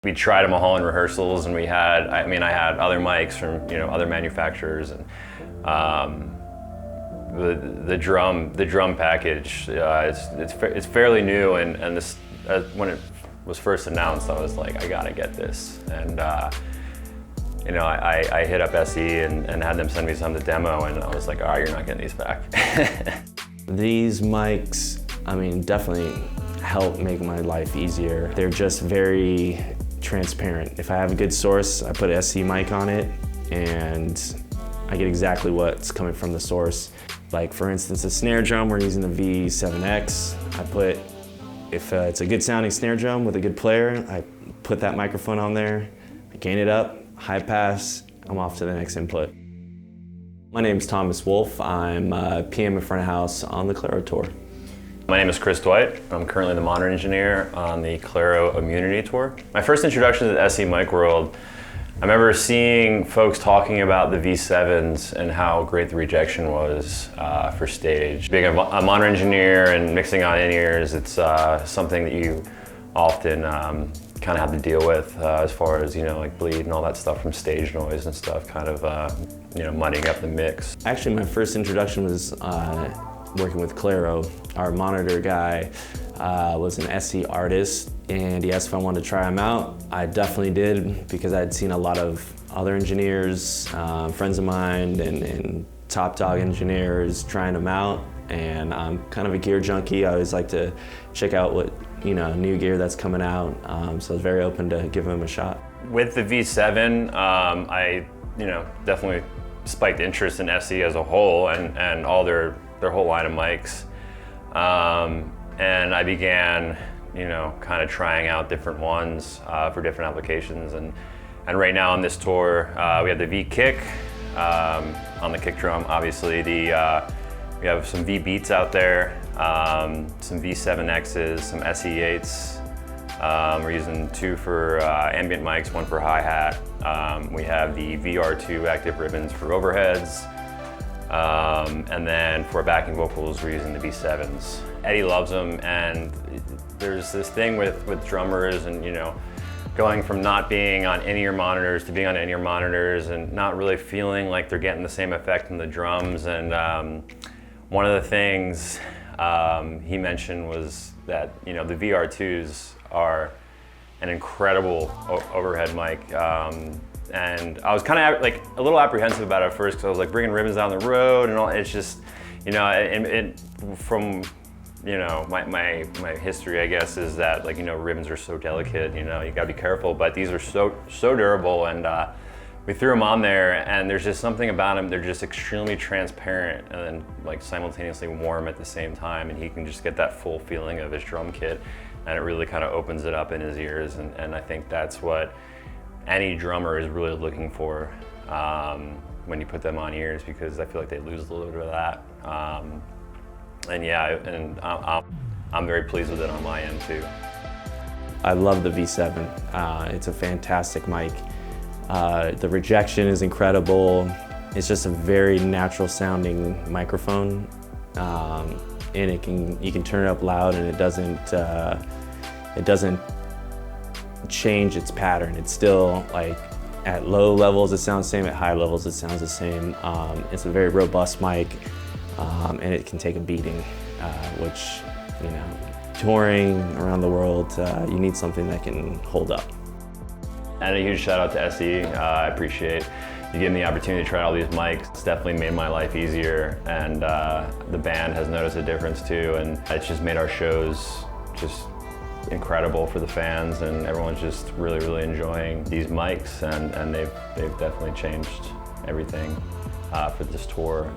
We tried them all in rehearsals, and I had other mics from other manufacturers, and the drum package it's fairly new, and this when it was first announced, I was like, I gotta get this, and I hit up SE and had them send me some to demo, and I was like, oh, you're not getting these back. These mics, definitely help make my life easier. They're just very transparent. If I have a good source, I put an SE mic on it and I get exactly what's coming from the source. Like for instance, a snare drum, we're using the V7X. If it's a good sounding snare drum with a good player, I put that microphone on there, I gain it up, high pass, I'm off to the next input. My name is Tomas Wolfe. I'm a PM in front of house on the Clairo tour. My name is Dwight. I'm currently the monitor engineer on the Clairo Immunity tour. My first introduction to the SE mic world, I remember seeing folks talking about the V7s and how great the rejection was for stage. Being a monitor engineer and mixing on in-ears, it's something that you often kind of have to deal with as far as like bleed and all that stuff from stage noise and stuff, kind of muddying up the mix. Actually, my first introduction was working with Clairo. Our monitor guy was an SE artist, and he asked if I wanted to try him out. I definitely did, because I'd seen a lot of other engineers, friends of mine, and top dog engineers trying them out. And I'm kind of a gear junkie. I always like to check out what new gear that's coming out. So I was very open to give him a shot. With the V7, I definitely spiked interest in SE as a whole and all their whole line of mics. And I began, kind of trying out different ones for different applications. And right now on this tour, we have the V kick on the kick drum. Obviously, we have some V beats out there, some V7Xs, some SE8s. We're using 2 for ambient mics, 1 for hi-hat. We have the VR2 active ribbons for overheads. And then for backing vocals, we're using the V7s. Eddie loves them, and there's this thing with drummers and going from not being on in-ear monitors to being on in-ear monitors and not really feeling like they're getting the same effect from the drums. And one of the things he mentioned was that the VR2s are an incredible overhead mic. And I was kind of like a little apprehensive about it at first, because I was like bringing ribbons down the road and all. It's just, from my history, I guess, is that ribbons are so delicate. You gotta be careful. But these are so durable, and we threw them on there, and there's just something about them. They're just extremely transparent and then simultaneously warm at the same time, and he can just get that full feeling of his drum kit, and it really kind of opens it up in his ears. And I think that's what any drummer is really looking for when you put them on ears, because I feel like they lose a little bit of that. I'm very pleased with it on my end too. I love the V7. It's a fantastic mic. The rejection is incredible. It's just a very natural sounding microphone, and you can turn it up loud, and it doesn't change its pattern. It's still at low levels it sounds the same, at high levels it sounds the same. It's a very robust mic, and it can take a beating, which touring around the world, you need something that can hold up. And a huge shout out to SE. I appreciate you giving me the opportunity to try all these mics. It's definitely made my life easier, and the band has noticed a difference too, and it's just made our shows just incredible for the fans, and everyone's just really enjoying these mics, and they've definitely changed everything for this tour.